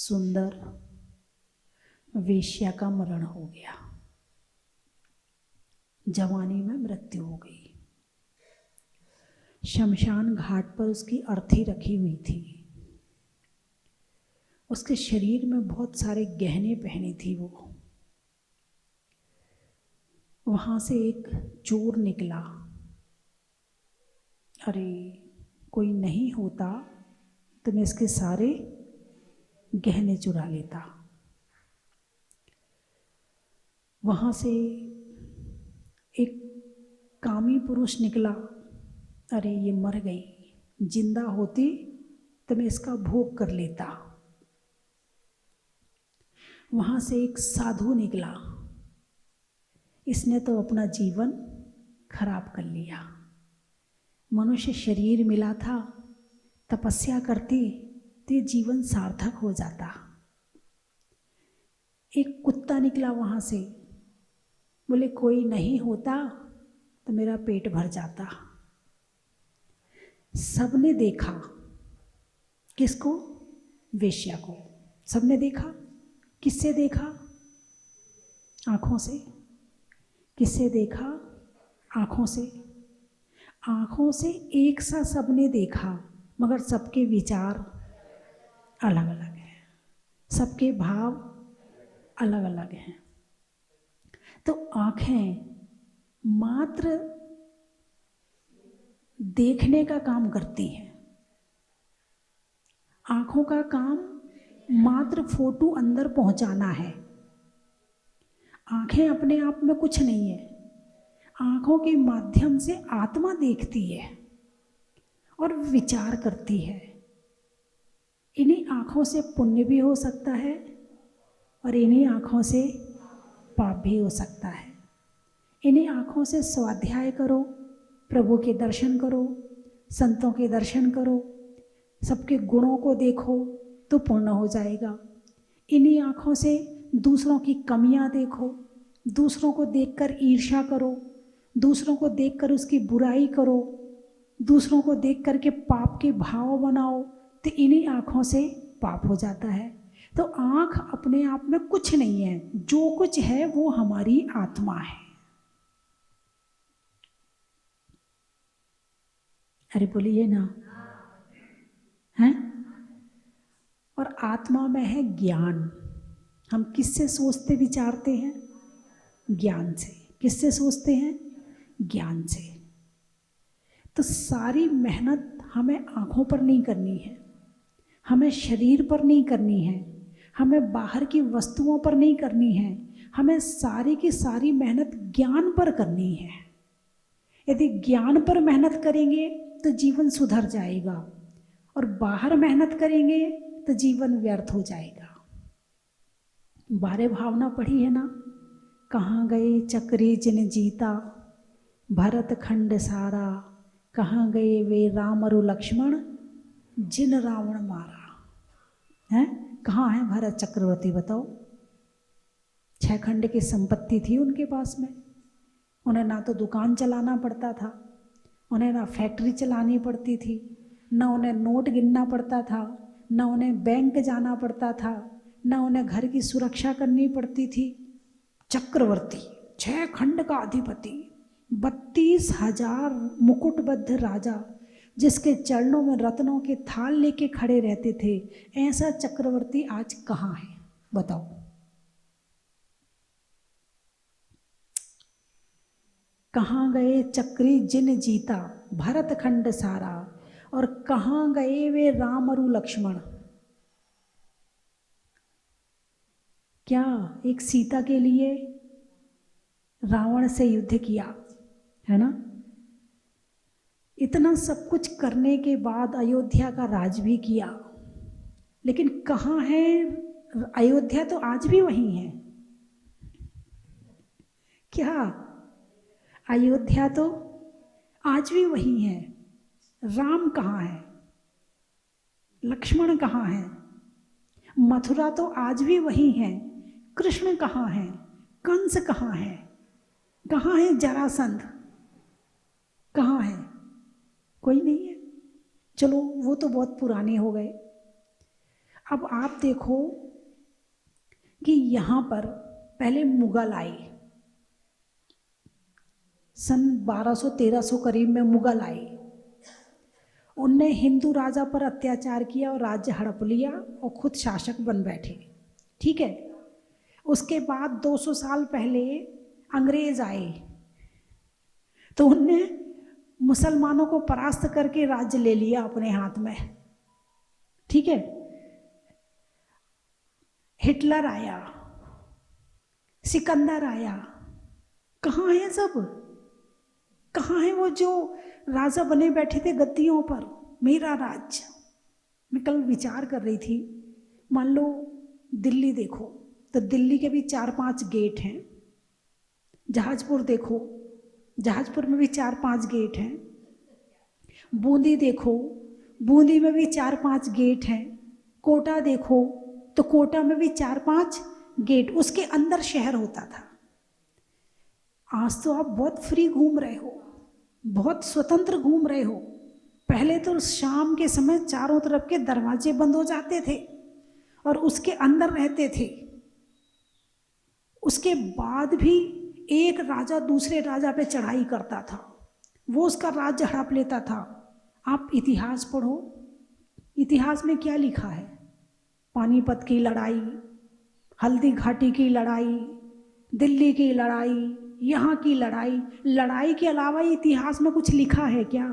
सुंदर वेश्या का मरण हो गया, जवानी में मृत्यु हो गई। शमशान घाट पर उसकी अर्थी रखी हुई थी। उसके शरीर में बहुत सारे गहने पहने थी वो। वहाँ से एक चोर निकला। अरे कोई नहीं होता तो मैं इसके सारे गहने चुरा लेता। वहाँ से एक कामी पुरुष निकला। अरे ये मर गई, जिंदा होती तो मैं इसका भोग कर लेता। वहाँ से एक साधु निकला। इसने तो अपना जीवन खराब कर लिया। मनुष्य शरीर मिला था, तपस्या करती तो ये जीवन सार्थक हो जाता। एक कुत्ता निकला वहाँ से, बोले कोई नहीं होता तो मेरा पेट भर जाता। सबने देखा, किसको? वेश्या को। सबने देखा। किससे देखा? आँखों से। किससे देखा? आँखों से। आँखों से एक सा सबने देखा, मगर सबके विचार अलग अलग हैं, सबके भाव अलग अलग हैं। तो आँखें मात्र देखने का काम करती हैं। आँखों का काम मात्र फोटो अंदर पहुंचाना है। आँखें अपने आप में कुछ नहीं है। आँखों के माध्यम से आत्मा देखती है और विचार करती है। इन्हीं आँखों से पुण्य भी हो सकता है और इन्हीं आँखों से पाप भी हो सकता है। इन्हीं आँखों से स्वाध्याय करो, प्रभु के दर्शन करो, संतों के दर्शन करो, सबके गुणों को देखो तो पूर्ण हो जाएगा। इन्हीं आँखों से दूसरों की कमियां देखो, दूसरों को देखकर ईर्ष्या करो, दूसरों को देखकर उसकी बुराई करो, दूसरों को देखकर के पाप के भाव बनाओ, तो इन्हीं आँखों से पाप हो जाता है। तो आँख अपने आप में कुछ नहीं है, जो कुछ है वो हमारी आत्मा है। अरे बोलिए ना, हैं? और आत्मा में है ज्ञान। हम किससे सोचते विचारते हैं? ज्ञान से। किससे सोचते हैं? ज्ञान से। तो सारी मेहनत हमें आँखों पर नहीं करनी है, हमें शरीर पर नहीं करनी है, हमें बाहर की वस्तुओं पर नहीं करनी है, हमें सारी की सारी मेहनत ज्ञान पर करनी है। यदि ज्ञान पर मेहनत करेंगे तो जीवन सुधर जाएगा, और बाहर मेहनत करेंगे तो जीवन व्यर्थ हो जाएगा। 12 भावना पढ़ी है ना? कहाँ गए चक्री जिन जीता, भरत खंड सारा, कहाँ गए वे राम और लक्ष्मण, जिन रावण मारा। हैं? कहाँ है भरत चक्रवर्ती? बताओ। 6 खंड की संपत्ति थी उनके पास में। उन्हें ना तो दुकान चलाना पड़ता था, उन्हें ना फैक्ट्री चलानी पड़ती थी, ना उन्हें नोट गिनना पड़ता था, ना उन्हें बैंक जाना पड़ता था, ना उन्हें घर की सुरक्षा करनी पड़ती थी। चक्रवर्ती, 6 खंड का अधिपति, 32,000 मुकुटबद्ध राजा, जिसके चरणों में रत्नों के थाल लेके खड़े रहते थे, ऐसा चक्रवर्ती आज कहाँ है? बताओ। कहाँ गए चक्री जिन जीता, भरत खंड सारा, और कहाँ गए वे राम और लक्ष्मण? क्या एक सीता के लिए रावण से युद्ध किया, है ना? इतना सब कुछ करने के बाद अयोध्या का राज भी किया, लेकिन कहाँ है अयोध्या? तो आज भी वही है। क्या अयोध्या तो आज भी वही है। राम कहाँ है? लक्ष्मण कहाँ है? मथुरा तो आज भी वही है। कृष्ण कहाँ है? कंस कहाँ है? कहाँ है जरासंध? कहाँ है? कोई नहीं है। चलो वो तो बहुत पुराने हो गए। अब आप देखो कि यहाँ पर पहले मुगल आए, सन 1200-1300 करीब में मुगल आए। उनने हिंदू राजा पर अत्याचार किया और राज्य हड़प लिया और खुद शासक बन बैठे, ठीक है। उसके बाद 200 साल पहले अंग्रेज आए, तो उनने मुसलमानों को परास्त करके राज्य ले लिया अपने हाथ में, ठीक है। हिटलर आया, सिकंदर आया, कहाँ है सब? कहाँ है वो जो राजा बने बैठे थे गद्दियों पर, मेरा राज्य। मैं कल विचार कर रही थी, मान लो दिल्ली देखो तो दिल्ली के भी 4-5 गेट हैं। जहाजपुर देखो, जहाजपुर में भी 4-5 गेट हैं। बूंदी देखो, बूंदी में भी 4-5 गेट हैं। कोटा देखो तो कोटा में भी 4-5 गेट, उसके अंदर शहर होता था। आज तो आप बहुत फ्री घूम रहे हो, बहुत स्वतंत्र घूम रहे हो। पहले तो शाम के समय चारों तरफ के दरवाजे बंद हो जाते थे और उसके अंदर रहते थे। उसके बाद भी एक राजा दूसरे राजा पे चढ़ाई करता था, वो उसका राज्य हड़प लेता था। आप इतिहास पढ़ो, इतिहास में क्या लिखा है? पानीपत की लड़ाई, हल्दी घाटी की लड़ाई, दिल्ली की लड़ाई, यहाँ की लड़ाई। लड़ाई के अलावा इतिहास में कुछ लिखा है क्या?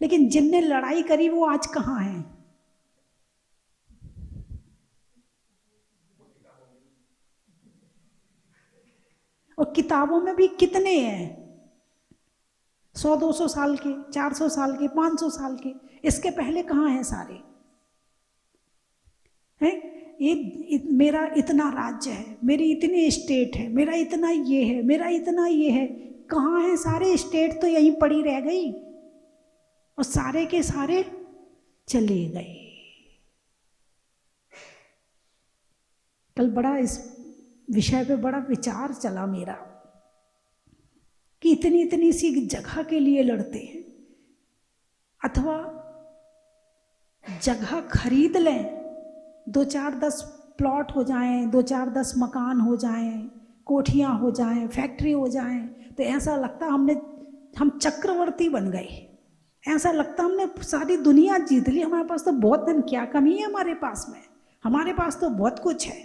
लेकिन जिनने लड़ाई करी वो आज कहाँ हैं? और किताबों में भी कितने हैं? 100-200 साल के, 400 साल के, 500 साल के। इसके पहले कहाँ हैं सारे? हैं? मेरा इतना राज्य है, मेरी इतनी स्टेट है, मेरा इतना ये है, मेरा इतना ये है। कहाँ है सारे? स्टेट तो यहीं पड़ी रह गई और सारे के सारे चले गए। कल बड़ा इस विषय पे बड़ा विचार चला मेरा कि इतनी इतनी सी जगह के लिए लड़ते हैं, अथवा जगह खरीद लें, 2-4-10 प्लॉट हो जाएं, 2-4-10 मकान हो जाएं, कोठियाँ हो जाएं, फैक्ट्री हो जाएं, तो ऐसा लगता हम चक्रवर्ती बन गए। ऐसा लगता हमने सारी दुनिया जीत ली। हमारे पास तो बहुत धन, क्या कमी है हमारे पास में? हमारे पास तो बहुत कुछ है।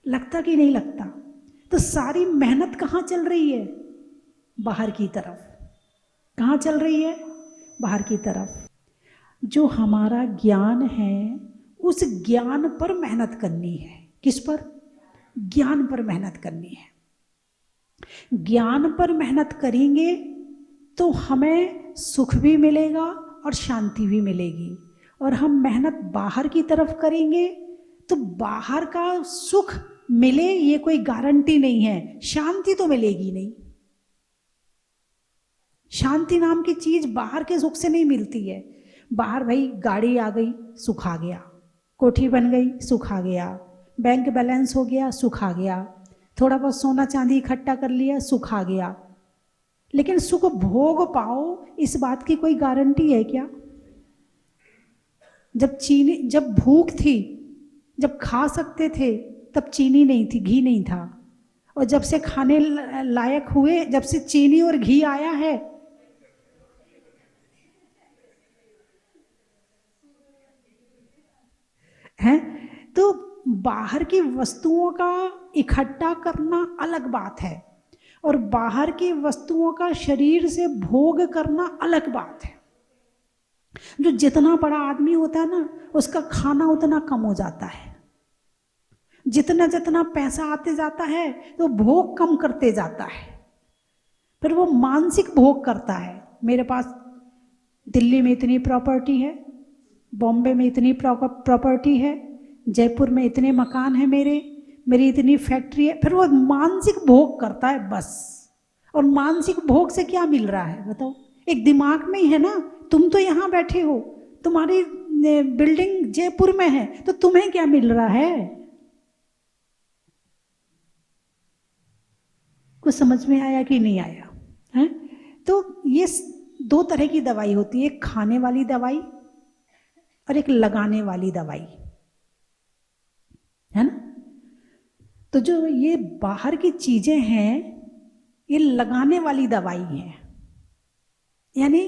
लगता कि नहीं लगता? तो सारी मेहनत कहाँ चल रही है? बाहर की तरफ। कहाँ चल रही है? बाहर की तरफ। जो हमारा ज्ञान है, उस ज्ञान पर मेहनत करनी है। किस पर? ज्ञान पर मेहनत करनी है। ज्ञान पर मेहनत करेंगे तो हमें सुख भी मिलेगा और शांति भी मिलेगी। और हम मेहनत बाहर की तरफ करेंगे तो बाहर का सुख मिले ये कोई गारंटी नहीं है, शांति तो मिलेगी नहीं। शांति नाम की चीज बाहर के सुख से नहीं मिलती है। बाहर भाई गाड़ी आ गई, सुख आ गया, कोठी बन गई, सुख आ गया, बैंक बैलेंस हो गया, सुख आ गया, थोड़ा बहुत सोना चांदी इकट्ठा कर लिया, सुख आ गया। लेकिन सुख भोग पाओ इस बात की कोई गारंटी है क्या? जब भूख थी, जब खा सकते थे, तब चीनी नहीं थी, घी नहीं था। और जब से खाने लायक हुए, जब से चीनी और घी आया है, हैं? तो बाहर की वस्तुओं का इकट्ठा करना अलग बात है और बाहर की वस्तुओं का शरीर से भोग करना अलग बात है। जो जितना बड़ा आदमी होता है ना, उसका खाना उतना कम हो जाता है। जितना जितना पैसा आते जाता है तो भोग कम करते जाता है। फिर वो मानसिक भोग करता है। मेरे पास दिल्ली में इतनी प्रॉपर्टी है, बॉम्बे में इतनी प्रॉपर्टी है, जयपुर में इतने मकान हैं, मेरी इतनी फैक्ट्री है। फिर वो मानसिक भोग करता है बस। और मानसिक भोग से क्या मिल रहा है बताओ? एक दिमाग में ही है ना। तुम तो यहाँ बैठे हो, तुम्हारी बिल्डिंग जयपुर में है, तो तुम्हें क्या मिल रहा है? कुछ समझ में आया कि नहीं आया है? तो ये 2 तरह की दवाई होती है, एक खाने वाली दवाई और एक लगाने वाली दवाई। तो जो ये बाहर की चीजें हैं ये लगाने वाली दवाई है, यानी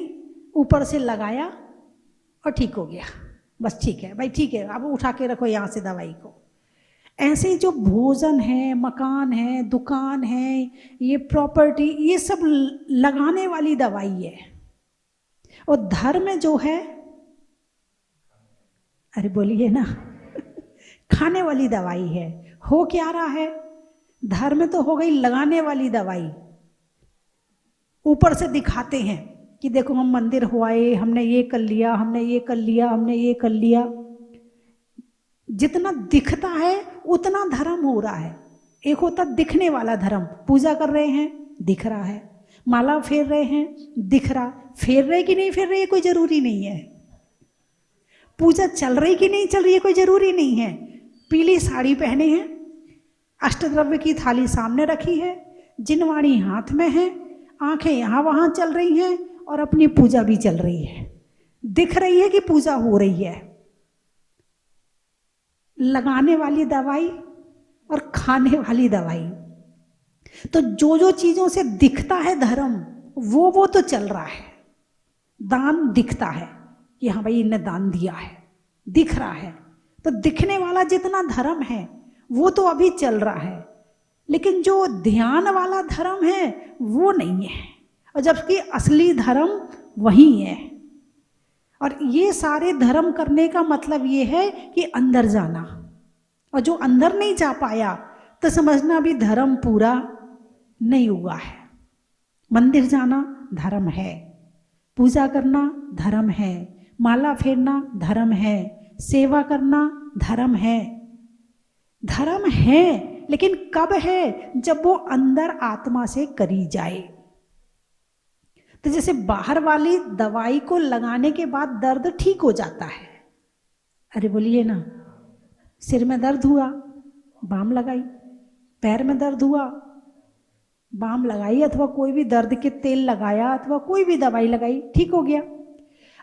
ऊपर से लगाया और ठीक हो गया, बस ठीक है भाई, ठीक है अब उठा के रखो यहाँ से दवाई को। ऐसे ही जो भोजन है, मकान है, दुकान है, ये प्रॉपर्टी, ये सब लगाने वाली दवाई है। और धर्म जो है, अरे बोलिए ना खाने वाली दवाई है। हो क्या रहा है, धर्म तो हो गई लगाने वाली दवाई। ऊपर से दिखाते हैं कि देखो हम मंदिर हो आए, हमने ये कर लिया, हमने ये कर लिया, हमने ये कर लिया। जितना दिखता है उतना धर्म हो रहा है। एक होता दिखने वाला धर्म, पूजा कर रहे हैं दिख रहा है, माला फेर रहे हैं दिख रहा, फेर रहे कि नहीं फेर रहे कोई जरूरी नहीं है, पूजा चल रही कि नहीं चल रही है कोई जरूरी नहीं है। पीली साड़ी पहने हैं, अष्टद्रव्य की थाली सामने रखी है, जिनवाणी हाथ में है, आंखें यहाँ वहाँ चल रही हैं और अपनी पूजा भी चल रही है, दिख रही है कि पूजा हो रही है। लगाने वाली दवाई और खाने वाली दवाई। तो जो जो चीजों से दिखता है धर्म वो तो चल रहा है। दान दिखता है कि हाँ भाई इन्हें दान दिया है, दिख रहा है, तो दिखने वाला जितना धर्म है वो तो अभी चल रहा है। लेकिन जो ध्यान वाला धर्म है वो नहीं है, और जबकि असली धर्म वही है। और ये सारे धर्म करने का मतलब ये है कि अंदर जाना, और जो अंदर नहीं जा पाया तो समझना अभी धर्म पूरा नहीं हुआ है। मंदिर जाना धर्म है, पूजा करना धर्म है, माला फेरना धर्म है, सेवा करना धर्म है। धर्म है, लेकिन कब है, जब वो अंदर आत्मा से करी जाए। तो जैसे बाहर वाली दवाई को लगाने के बाद दर्द ठीक हो जाता है, अरे बोलिए ना, सिर में दर्द हुआ बाम लगाई, पैर में दर्द हुआ बाम लगाई, अथवा कोई भी दर्द के तेल लगाया, अथवा कोई भी दवाई लगाई, ठीक हो गया।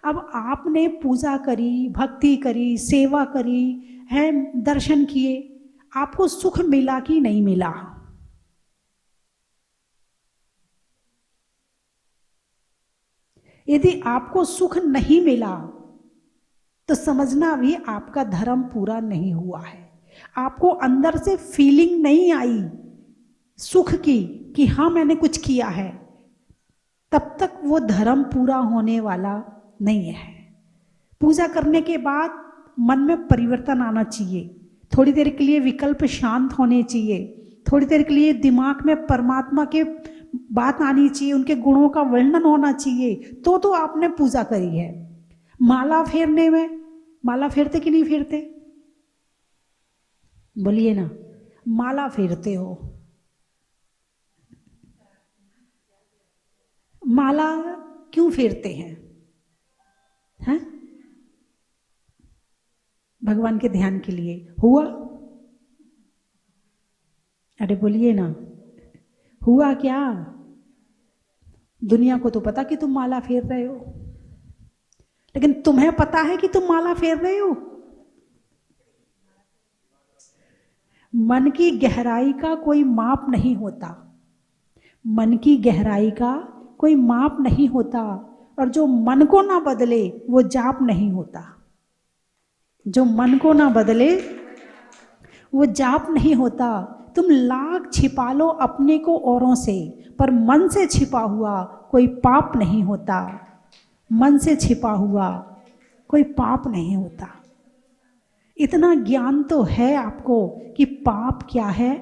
अब आपने पूजा करी, भक्ति करी, सेवा करी है, दर्शन किए, आपको सुख मिला कि नहीं मिला? यदि आपको सुख नहीं मिला तो समझना भी आपका धर्म पूरा नहीं हुआ है। आपको अंदर से फीलिंग नहीं आई सुख की कि हाँ मैंने कुछ किया है, तब तक वो धर्म पूरा होने वाला नहीं है। पूजा करने के बाद मन में परिवर्तन आना चाहिए, थोड़ी देर के लिए विकल्प शांत होने चाहिए, थोड़ी देर के लिए दिमाग में परमात्मा के बात आनी चाहिए, उनके गुणों का वर्णन होना चाहिए, तो आपने पूजा करी है। माला फेरने में, माला फेरते कि नहीं फेरते? बोलिए ना, माला फेरते हो। माला क्यों फेरते हैं? हैं? भगवान के ध्यान के लिए। हुआ? अरे बोलिए ना, हुआ क्या? दुनिया को तो पता कि तुम माला फेर रहे हो, लेकिन तुम्हें पता है कि तुम माला फेर रहे हो? मन की गहराई का कोई माप नहीं होता, मन की गहराई का कोई माप नहीं होता, और जो मन को ना बदले वो जाप नहीं होता। जो मन को ना बदले वो जाप नहीं होता। तुम लाख छिपा लो अपने को औरों से, पर मन से छिपा हुआ कोई पाप नहीं होता। मन से छिपा हुआ कोई पाप नहीं होता। इतना ज्ञान तो है आपको कि पाप क्या है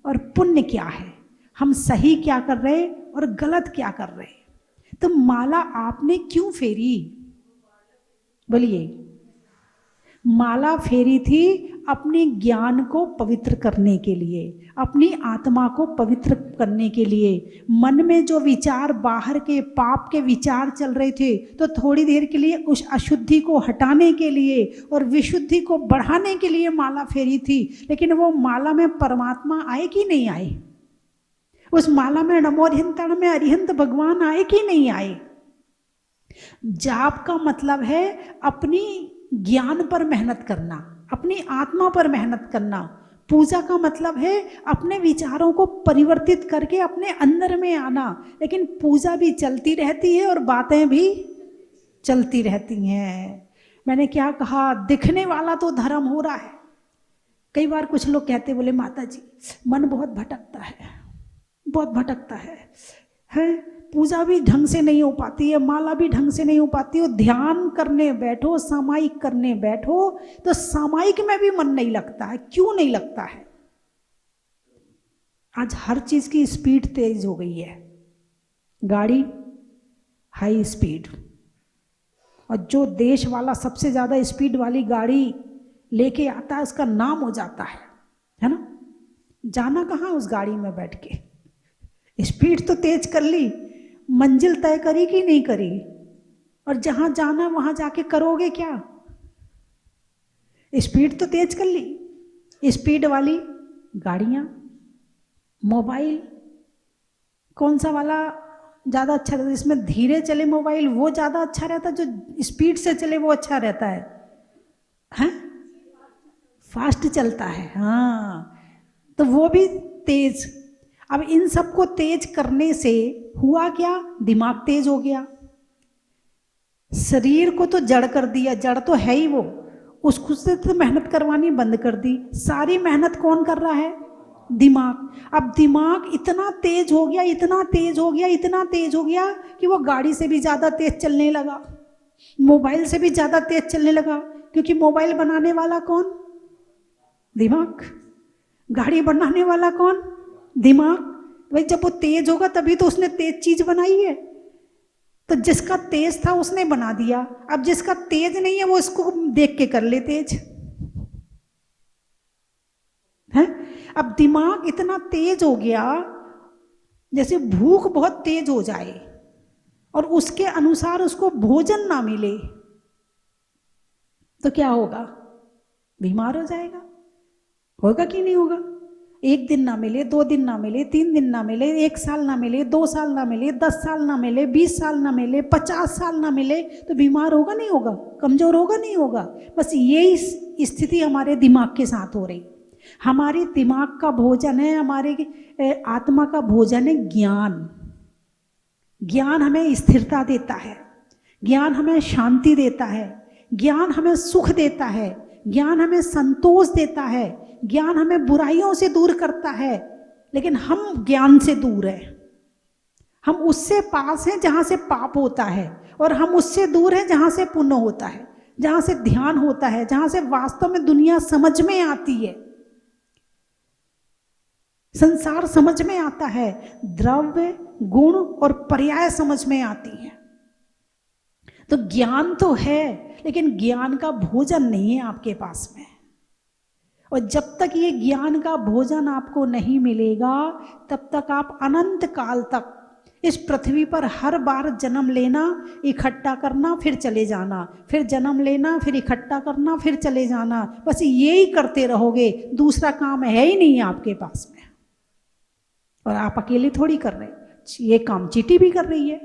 और पुण्य क्या है, हम सही क्या कर रहे और गलत क्या कर रहे। तो माला आपने क्यों फेरी? बोलिए। माला फेरी थी अपने ज्ञान को पवित्र करने के लिए, अपनी आत्मा को पवित्र करने के लिए। मन में जो विचार बाहर के पाप के विचार चल रहे थे, तो थोड़ी देर के लिए उस अशुद्धि को हटाने के लिए और विशुद्धि को बढ़ाने के लिए माला फेरी थी। लेकिन वो माला में परमात्मा आए कि नहीं आए? उस माला में नमो अरिहंतण में अरिहंत भगवान आए कि नहीं आए? जाप का मतलब है अपनी ज्ञान पर मेहनत करना, अपनी आत्मा पर मेहनत करना, पूजा का मतलब है अपने विचारों को परिवर्तित करके अपने अंदर में आना। लेकिन पूजा भी चलती रहती है और बातें भी चलती रहती हैं। मैंने क्या कहा, दिखने वाला तो धर्म हो रहा है। कई बार कुछ लोग कहते बोले माता जी मन बहुत भटकता है, बहुत भटकता है, पूजा भी ढंग से नहीं हो पाती है, माला भी ढंग से नहीं हो पाती है, ध्यान करने बैठो, सामायिक करने बैठो तो सामायिक में भी मन नहीं लगता है। क्यों नहीं लगता है? आज हर चीज की स्पीड तेज हो गई है, गाड़ी हाई स्पीड, और जो देश वाला सबसे ज्यादा स्पीड वाली गाड़ी लेके आता है उसका नाम हो जाता है ना। जाना कहाँ उस गाड़ी में बैठ के, स्पीड तो तेज कर ली, मंजिल तय करी कि नहीं करी, और जहां जाना वहां जाके करोगे क्या? स्पीड तो तेज कर ली। स्पीड वाली गाड़ियां, मोबाइल, कौन सा वाला ज़्यादा अच्छा रहता है? जिसमें धीरे चले मोबाइल वो ज़्यादा अच्छा रहता है, जो स्पीड से चले वो अच्छा रहता है? हैं? फास्ट चलता है, हाँ, तो वो भी तेज। अब इन सबको तेज करने से हुआ क्या? दिमाग तेज हो गया। शरीर को तो जड़ कर दिया, जड़ तो है ही वो, उसको से तो मेहनत करवानी बंद कर दी। सारी मेहनत कौन कर रहा है? दिमाग। अब दिमाग इतना तेज हो गया, इतना तेज हो गया, इतना तेज हो गया कि वो गाड़ी से भी ज़्यादा तेज चलने लगा, मोबाइल से भी ज़्यादा तेज चलने लगा। क्योंकि मोबाइल बनाने वाला कौन? दिमाग। गाड़ी बनाने वाला कौन? दिमाग। भाई जब वो तेज होगा तभी तो उसने तेज चीज बनाई है। तो जिसका तेज था उसने बना दिया, अब जिसका तेज नहीं है वो इसको देख के कर ले तेज है। अब दिमाग इतना तेज हो गया, जैसे भूख बहुत तेज हो जाए और उसके अनुसार उसको भोजन ना मिले तो क्या होगा? बीमार हो जाएगा। होगा कि नहीं होगा? एक दिन ना मिले, 2 दिन ना मिले, 3 दिन ना मिले, 1 साल ना मिले, 2 साल ना मिले, 10 साल ना मिले, 20 साल ना मिले, 50 साल ना मिले तो बीमार होगा नहीं होगा? कमजोर होगा नहीं होगा? बस यही स्थिति हमारे दिमाग के साथ हो रही। हमारे दिमाग का भोजन है, हमारे आत्मा का भोजन है ज्ञान। ज्ञान हमें स्थिरता देता है, ज्ञान हमें शांति देता है, ज्ञान हमें सुख देता है, ज्ञान हमें संतोष देता है, ज्ञान हमें बुराइयों से दूर करता है। लेकिन हम ज्ञान से दूर हैं। हम उससे पास हैं जहां से पाप होता है, और हम उससे दूर हैं जहां से पुण्य होता है, जहां से ध्यान होता है, जहां से वास्तव में दुनिया समझ में आती है, संसार समझ में आता है, द्रव्य गुण और पर्याय समझ में आती है। तो ज्ञान तो है लेकिन ज्ञान का भोजन नहीं है आपके पास में। और जब तक ये ज्ञान का भोजन आपको नहीं मिलेगा तब तक आप अनंत काल तक इस पृथ्वी पर हर बार जन्म लेना, इकट्ठा करना, फिर चले जाना, फिर जन्म लेना, फिर इकट्ठा करना, फिर चले जाना, बस यही करते रहोगे। दूसरा काम है ही नहीं आपके पास में। और आप अकेले थोड़ी कर रहे, ये काम चींटी भी कर रही है।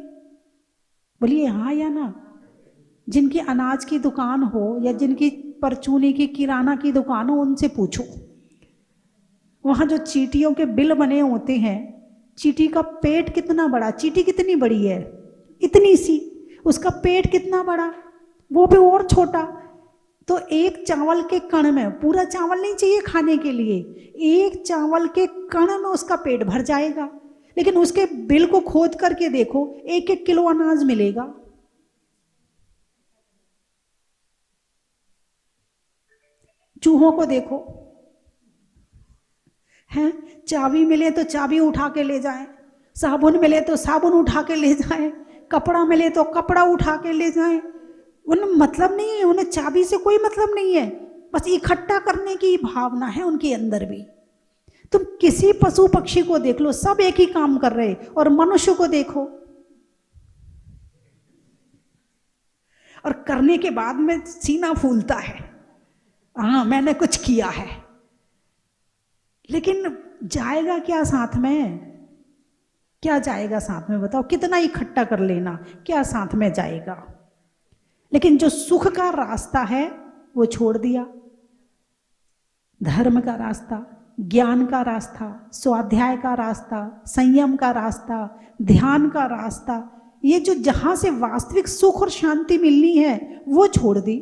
बोलिए हाँ या ना? जिनकी अनाज की दुकान हो या जिनकी परचूनी की किराना की दुकान हो, उनसे पूछो, वहाँ जो चींटियों के बिल बने होते हैं, चींटी का पेट कितना बड़ा, चींटी कितनी बड़ी है, इतनी सी, उसका पेट कितना बड़ा, वो भी और छोटा। तो एक चावल के कण में, पूरा चावल नहीं चाहिए खाने के लिए, एक चावल के कण में उसका पेट भर जाएगा। लेकिन उसके बिल को खोद करके देखो, 1-1 किलो अनाज मिलेगा। चूहों को देखो, हैं, चाबी मिले तो चाबी उठा के ले जाएं, साबुन मिले तो साबुन उठा के ले जाएं, कपड़ा मिले तो कपड़ा उठा के ले जाएं। उन्हें मतलब नहीं है, उन्हें चाबी से कोई मतलब नहीं है, बस इकट्ठा करने की भावना है उनके अंदर भी। तुम किसी पशु पक्षी को देख लो, सब एक ही काम कर रहे, और मनुष्य को देखो, और करने के बाद में सीना फूलता है, हाँ मैंने कुछ किया है। लेकिन जाएगा क्या साथ में? क्या जाएगा साथ में? बताओ, कितना इकट्ठा कर लेना, क्या साथ में जाएगा? लेकिन जो सुख का रास्ता है वो छोड़ दिया। धर्म का रास्ता, ज्ञान का रास्ता, स्वाध्याय का रास्ता, संयम का रास्ता, ध्यान का रास्ता, ये जो जहां से वास्तविक सुख और शांति मिलनी है वो छोड़ दी।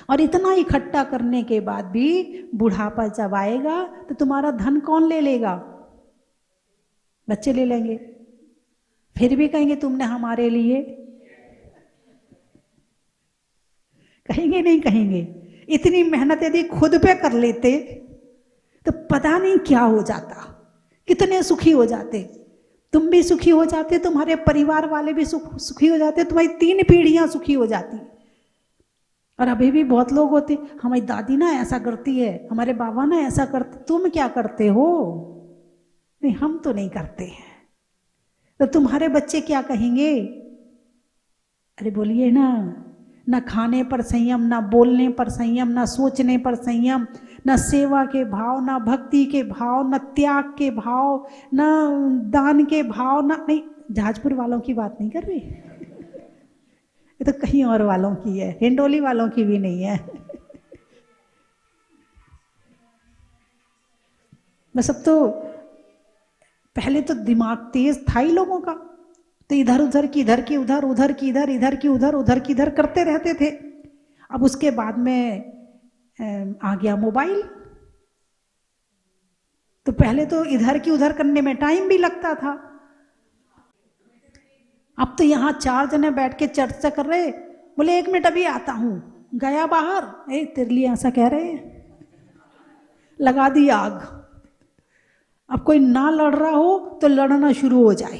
और इतना इकट्ठा करने के बाद भी बुढ़ापा जब आएगा तो तुम्हारा धन कौन ले लेगा? बच्चे ले लेंगे। फिर भी कहेंगे तुमने हमारे लिए, कहेंगे नहीं कहेंगे? इतनी मेहनत यदि खुद पे कर लेते तो पता नहीं क्या हो जाता, कितने सुखी हो जाते। तुम भी सुखी हो जाते, तुम्हारे परिवार वाले भी सुखी हो जाते, तुम्हारी 3 पीढ़ियां सुखी हो जाती। और अभी भी बहुत लोग होते, हमारी दादी ना ऐसा करती है, हमारे बाबा ना ऐसा करते, तुम क्या करते हो? नहीं, हम तो नहीं करते हैं। तो तुम्हारे बच्चे क्या कहेंगे? अरे बोलिए ना, ना खाने पर संयम, ना बोलने पर संयम, ना सोचने पर संयम, ना सेवा के भाव, ना भक्ति के भाव, ना त्याग के भाव, ना दान के भाव, ना। नहीं, जहाजपुर वालों की बात नहीं कर रही, ये तो कहीं और वालों की है, हिंडोली वालों की भी नहीं है। बस अब तो, पहले तो दिमाग तेज था ही लोगों का, तो इधर उधर की इधर की उधर, उधर की इधर, इधर की उधर, उधर की इधर करते रहते थे। अब उसके बाद में आ गया मोबाइल, तो पहले तो इधर की उधर करने में टाइम भी लगता था। अब तो यहाँ 4 जने बैठ के चर्चा कर रहे, बोले 1 मिनट अभी आता हूं, गया बाहर, तेरे लिए ऐसा कह रहे हैं, लगा दी आग। अब कोई ना लड़ रहा हो तो लड़ना शुरू हो जाए,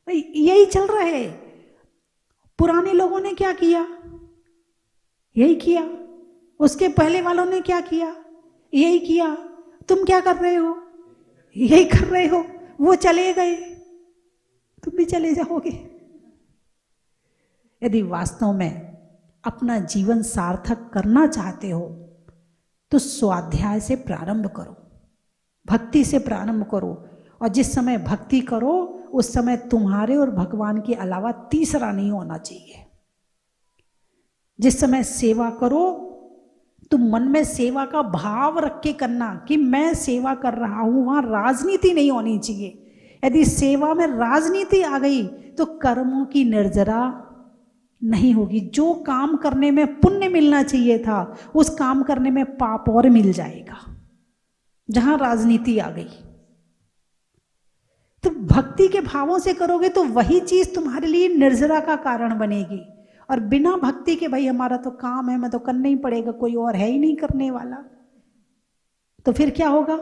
यही चल रहा है। पुराने लोगों ने क्या किया? यही किया। उसके पहले वालों ने क्या किया? यही किया। तुम क्या कर रहे हो? यही कर रहे हो। वो चले गए, तुम भी चले जाओगे। यदि वास्तव में अपना जीवन सार्थक करना चाहते हो तो स्वाध्याय से प्रारंभ करो, भक्ति से प्रारंभ करो। और जिस समय भक्ति करो उस समय तुम्हारे और भगवान के अलावा तीसरा नहीं होना चाहिए। जिस समय सेवा करो तो मन में सेवा का भाव रख के करना कि मैं सेवा कर रहा हूं, वहां राजनीति नहीं होनी चाहिए। यदि सेवा में राजनीति आ गई तो कर्मों की निर्जरा नहीं होगी। जो काम करने में पुण्य मिलना चाहिए था उस काम करने में पाप और मिल जाएगा, जहां राजनीति आ गई। तो भक्ति के भावों से करोगे तो वही चीज तुम्हारे लिए निर्जरा का कारण बनेगी। और बिना भक्ति के, भाई हमारा तो काम है, मैं तो करना ही पड़ेगा, कोई और है ही नहीं करने वाला, तो फिर क्या होगा?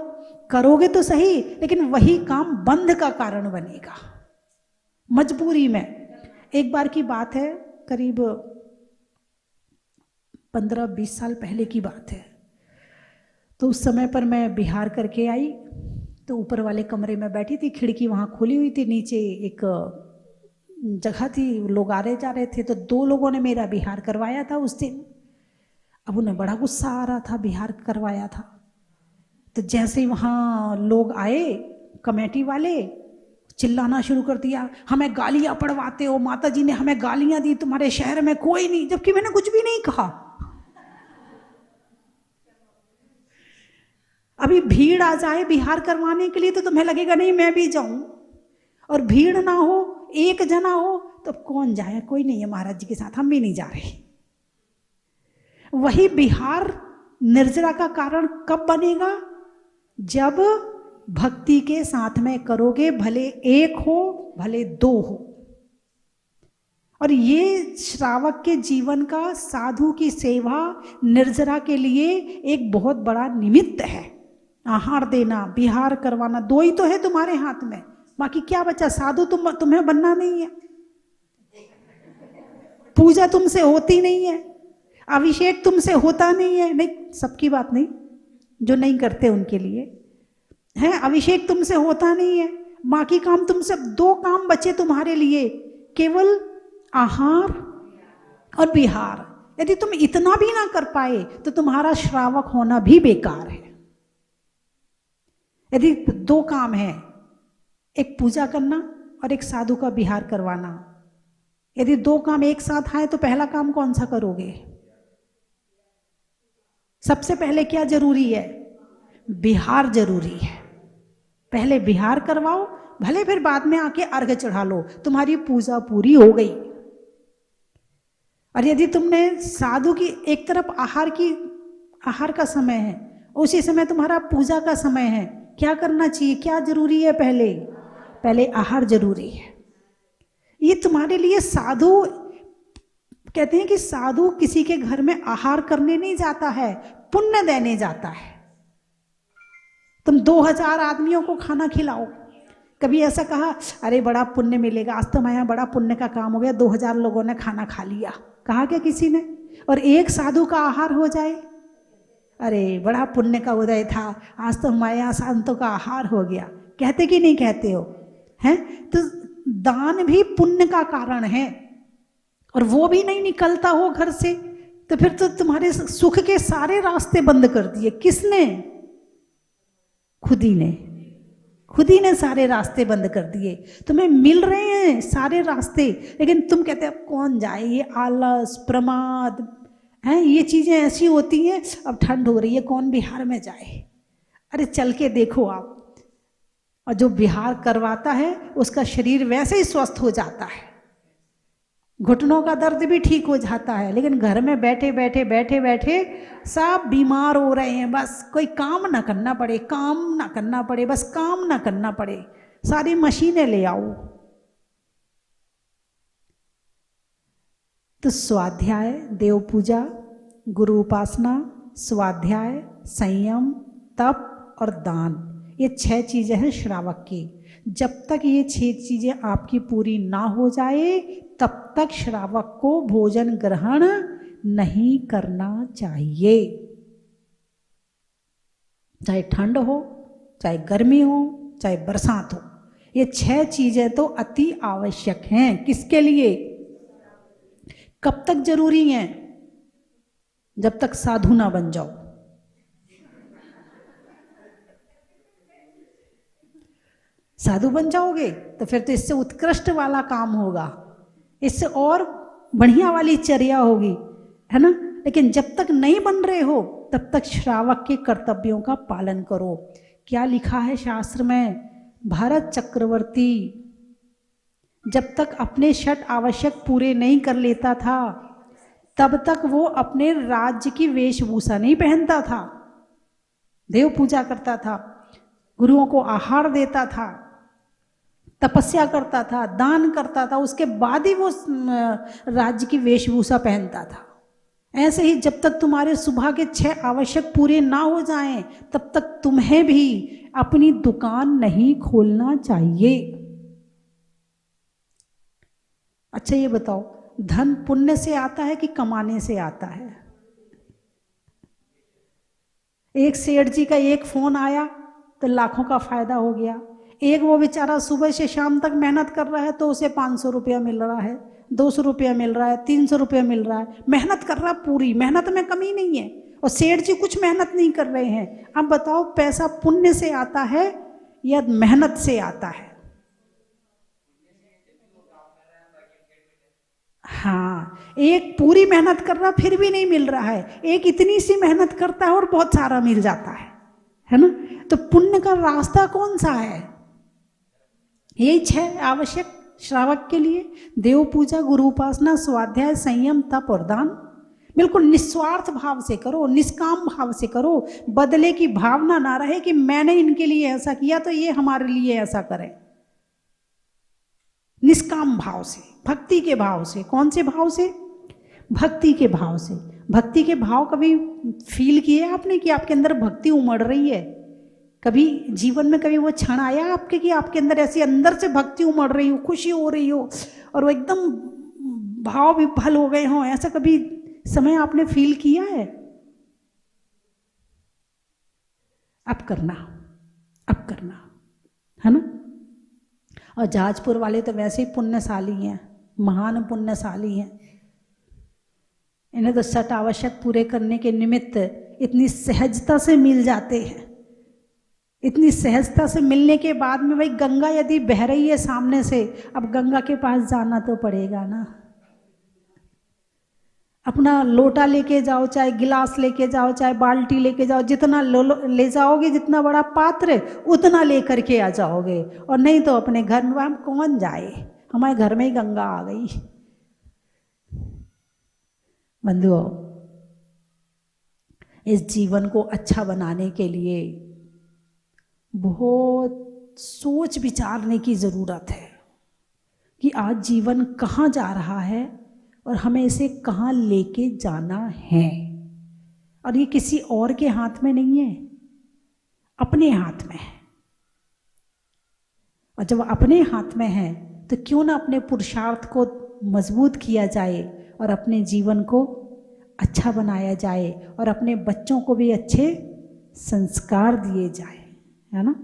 करोगे तो सही, लेकिन वही काम बंध का कारण बनेगा, मजबूरी में। एक बार की बात है, करीब 15-20 साल पहले की बात है। तो उस समय पर मैं बिहार करके आई, तो ऊपर वाले कमरे में बैठी थी, खिड़की वहाँ खुली हुई थी, नीचे एक जगह थी, लोग आ रहे जा रहे थे। तो 2 लोगों ने मेरा बिहार करवाया था उस दिन। अब उन्हें बड़ा गुस्सा आ रहा था, बिहार करवाया था। तो जैसे ही वहाँ लोग आए कमेटी वाले, चिल्लाना शुरू कर दिया, हमें गालियाँ पड़वाते हो, माता जी ने हमें गालियाँ दी, तुम्हारे शहर में कोई नहीं। जबकि मैंने कुछ भी नहीं कहा। अभी भीड़ आ जाए बिहार करवाने के लिए तो तुम्हें लगेगा नहीं मैं भी जाऊं, और भीड़ ना हो, 1 जना हो, तो कौन जाए? कोई नहीं है महाराज जी के साथ, हम भी नहीं जा रहे। वही बिहार निर्जरा का कारण कब बनेगा? जब भक्ति के साथ में करोगे, भले 1 हो भले 2 हो। और ये श्रावक के जीवन का, साधु की सेवा निर्जरा के लिए एक बहुत बड़ा निमित्त है। आहार देना, बिहार करवाना, 2 ही तो है तुम्हारे हाथ में, बाकी क्या बचा? साधु तुम्हें बनना नहीं है, पूजा तुमसे होती नहीं है, अभिषेक तुमसे होता नहीं है। नहीं, सबकी बात नहीं, जो नहीं करते उनके लिए है। अभिषेक तुमसे होता नहीं है, बाकी काम तुमसे, 2 काम बचे तुम्हारे लिए, केवल आहार और बिहार। यदि तुम इतना भी ना कर पाए तो तुम्हारा श्रावक होना भी बेकार है। यदि 2 काम है, एक पूजा करना और एक साधु का बिहार करवाना, यदि 2 काम एक साथ आए तो पहला काम कौन सा करोगे? सबसे पहले क्या जरूरी है? बिहार जरूरी है। पहले बिहार करवाओ, भले फिर बाद में आके अर्घ चढ़ा लो, तुम्हारी पूजा पूरी हो गई। और यदि तुमने साधु की एक तरफ आहार का समय है, उसी समय तुम्हारा पूजा का समय है, क्या करना चाहिए? क्या जरूरी है? पहले आहार जरूरी है। ये तुम्हारे लिए साधु कहते हैं कि साधु किसी के घर में आहार करने नहीं जाता है, पुण्य देने जाता है। तुम 2000 आदमियों को खाना खिलाओ, कभी ऐसा कहा अरे बड़ा पुण्य मिलेगा, आज तो हमारे यहाँ बड़ा पुण्य का काम हो गया, 2000 लोगों ने खाना खा लिया, कहा क्या किसी ने? और एक साधु का आहार हो जाए, अरे बड़ा पुण्य का उदय था, आज तो हमारे यहाँ संतों का आहार हो गया, कहते कि नहीं कहते हो? हैं? तो दान भी पुण्य का कारण है, और वो भी नहीं निकलता हो घर से, तो फिर तो तुम्हारे सुख के सारे रास्ते बंद कर दिए। किसने? खुद ही ने सारे रास्ते बंद कर दिए। तुम्हें मिल रहे हैं सारे रास्ते, लेकिन तुम कहते अब कौन जाए, ये आलस प्रमाद हैं, ये चीज़ें ऐसी होती हैं, अब ठंड हो रही है कौन बिहार में जाए। अरे चल के देखो आप, और जो बिहार करवाता है उसका शरीर वैसे ही स्वस्थ हो जाता है, घुटनों का दर्द भी ठीक हो जाता है। लेकिन घर में बैठे बैठे सब बीमार हो रहे हैं, बस कोई काम ना करना पड़े, बस काम ना करना पड़े, सारी मशीनें ले आओ। तो स्वाध्याय, देव पूजा, गुरु उपासना, स्वाध्याय, संयम, तप और दान, ये 6 चीजें हैं श्रावक की। जब तक ये 6 चीजें आपकी पूरी ना हो जाए, तब तक श्रावक को भोजन ग्रहण नहीं करना चाहिए। चाहे ठंड हो, चाहे गर्मी हो, चाहे बरसात हो, ये 6 चीजें तो अति आवश्यक हैं। किसके लिए? कब तक जरूरी हैं? जब तक साधु ना बन जाओ। साधु बन जाओगे तो फिर तो इससे उत्कृष्ट वाला काम होगा, इससे और बढ़िया वाली चर्या होगी, है ना। लेकिन जब तक नहीं बन रहे हो तब तक श्रावक के कर्तव्यों का पालन करो। क्या लिखा है शास्त्र में? भरत चक्रवर्ती जब तक अपने 6 आवश्यक पूरे नहीं कर लेता था, तब तक वो अपने राज्य की वेशभूषा नहीं पहनता था, देव पूजा करता था, गुरुओं को आहार देता था, तपस्या करता था, दान करता था, उसके बाद ही वो राज्य की वेशभूषा पहनता था। ऐसे ही जब तक तुम्हारे सुबह के 6 आवश्यक पूरे ना हो जाएं, तब तक तुम्हें भी अपनी दुकान नहीं खोलना चाहिए। अच्छा ये बताओ, धन पुण्य से आता है कि कमाने से आता है? एक सेठ जी का एक फोन आया तो लाखों का फायदा हो गया। एक वो बेचारा सुबह से शाम तक मेहनत कर रहा है तो उसे 500 रुपया मिल रहा है, 200 रुपया मिल रहा है, 300 रुपया मिल रहा है, मेहनत कर रहा, पूरी मेहनत में कमी नहीं है। और सेठ जी कुछ मेहनत नहीं कर रहे हैं। अब बताओ पैसा पुण्य से आता है या मेहनत से आता है? हाँ, एक पूरी मेहनत कर रहा फिर भी नहीं मिल रहा है, एक इतनी सी मेहनत करता है और बहुत सारा मिल जाता है ना। तो पुण्य का रास्ता कौन सा है? यही 6 आवश्यक श्रावक के लिए: देव पूजा, गुरु उपासना, स्वाध्याय, संयम, तप और दान। बिल्कुल निस्वार्थ भाव से करो, निष्काम भाव से करो, बदले की भावना ना रहे कि मैंने इनके लिए ऐसा किया तो ये हमारे लिए ऐसा करें। निष्काम भाव से, भक्ति के भाव से। कौन से भाव से? भक्ति के भाव से। भक्ति के भाव कभी फील किए आपने कि आपके अंदर भक्ति उमड़ रही है? कभी जीवन में कभी वो क्षण आया आपके कि आपके अंदर ऐसी अंदर से भक्ति उमड़ रही हो, खुशी हो रही हो और वो एकदम भाव विफल हो गए हों, ऐसा कभी समय आपने फील किया है? अब करना है ना। और जाजपुर वाले तो वैसे ही पुण्यशाली हैं, महान पुण्यशाली हैं। इन्हें तो 6 आवश्यक पूरे करने के निमित्त इतनी सहजता से मिल जाते हैं। इतनी सहजता से मिलने के बाद में भाई गंगा यदि बह रही है सामने से, अब गंगा के पास जाना तो पड़ेगा ना। अपना लोटा लेके जाओ, चाहे गिलास लेके जाओ, चाहे बाल्टी लेके जाओ, जितना ले जाओगे, जितना बड़ा पात्र उतना ले करके आ जाओगे। और नहीं तो अपने घर में, हम कौन जाए, हमारे घर में ही गंगा आ गई। बंधुओं, इस जीवन को अच्छा बनाने के लिए बहुत सोच विचारने की ज़रूरत है कि आज जीवन कहाँ जा रहा है और हमें इसे कहाँ लेके जाना है। और ये किसी और के हाथ में नहीं है, अपने हाथ में है। और जब अपने हाथ में है तो क्यों ना अपने पुरुषार्थ को मजबूत किया जाए और अपने जीवन को अच्छा बनाया जाए और अपने बच्चों को भी अच्छे संस्कार दिए जाए, है ना।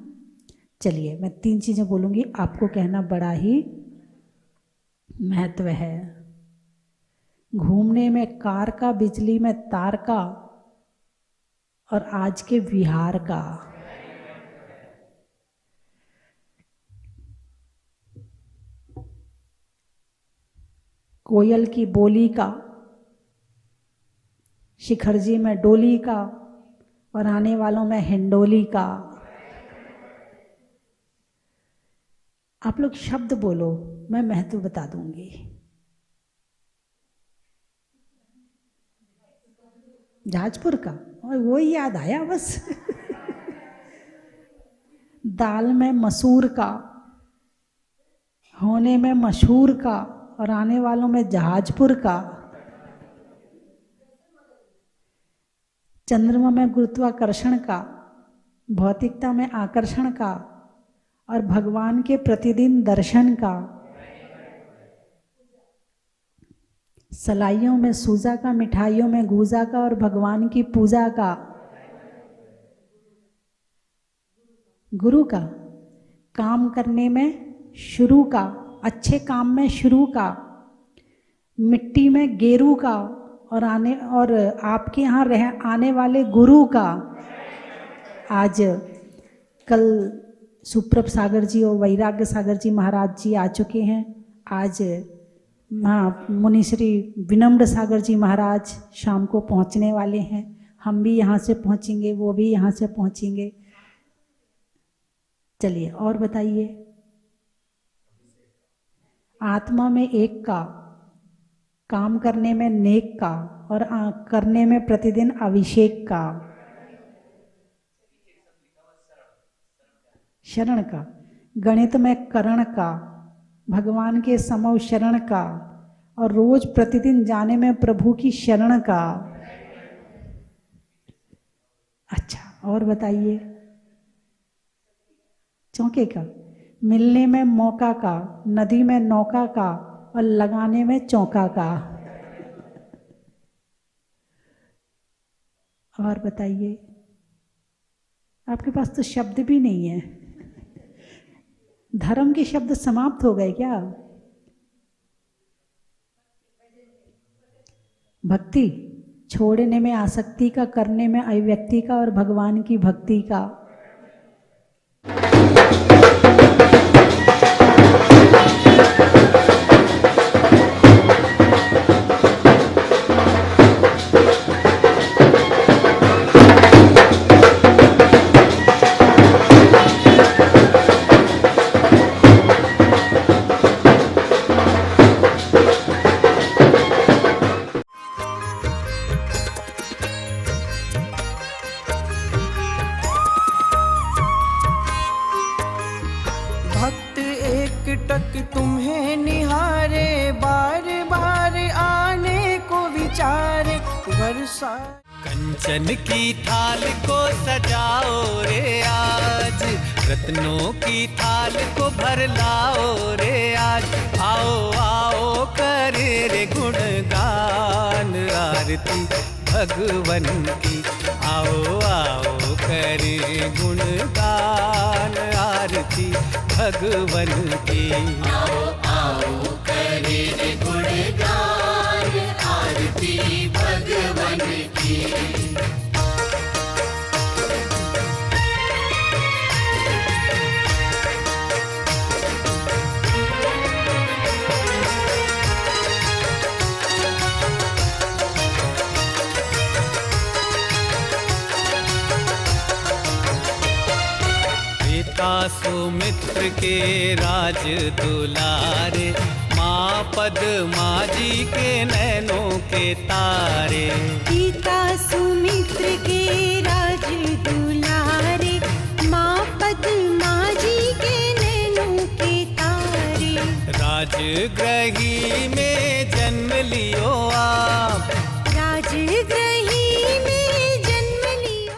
चलिए, मैं 3 चीज़ें बोलूँगी, आपको कहना बड़ा ही महत्व है। घूमने में कार का, बिजली में तार का, और आज के विहार का। कोयल की बोली का, शिखर जी में डोली का, और आने वालों में हिंडोली का। आप लोग शब्द बोलो, मैं महत्व बता दूंगी। जहाजपुर का, और वो ही याद आया बस। दाल में मसूर का, होने में मशहूर का, और आने वालों में जहाजपुर का। चंद्रमा में गुरुत्वाकर्षण का, भौतिकता में आकर्षण का, और भगवान के प्रतिदिन दर्शन का। सलाइयों में सूजा का, मिठाइयों में गूजा का, और भगवान की पूजा का। गुरु का, काम करने में शुरू का, अच्छे काम में शुरू का। मिट्टी में गेरू का, और आपके यहाँ आने वाले गुरु का। आज कल सुप्रभ सागर जी और वैराग्य सागर जी महाराज जी आ चुके हैं। आज मुनि श्री विनम्र सागर जी महाराज शाम को पहुंचने वाले हैं। हम भी यहाँ से पहुंचेंगे, वो भी यहाँ से पहुंचेंगे। चलिए और बताइए। आत्मा में एक का, काम करने में नेक का, और करने में प्रतिदिन अभिषेक का। शरण का, गणित में करण का, भगवान के समव शरण का, और रोज प्रतिदिन जाने में प्रभु की शरण का। अच्छा और बताइए। चौके का, मिलने में मौका का, नदी में नौका का, और लगाने में चौका का। और बताइए। आपके पास तो शब्द भी नहीं है। धर्म के शब्द समाप्त हो गए क्या? भक्ति, छोड़ने में आसक्ति का, करने में अभिव्यक्ति का, और भगवान की भक्ति का। भक्त एक टक तुम्हें निहारे, बार बार आने को विचारे। वर्षा कंचन की थाल को सजाओ रे आज, रत्नों की थाल को भर लाओ रे आज। आओ आओ करे रे गुणगान आरती भगवन की। आओ आओ करे गुणगान आरती भगवन की। आओ आओ करे रे गुणगान आरती भगवन की। सुमित्र के राज दुलारे, माँ पद्मा जी के नैनों के तारे। पिता सुमित्र के राज दुलारे, माँ पद्मा जी के नैनों के तारे। राजगृही में जन्म लियो आप, राजगृही में जन्म लियो।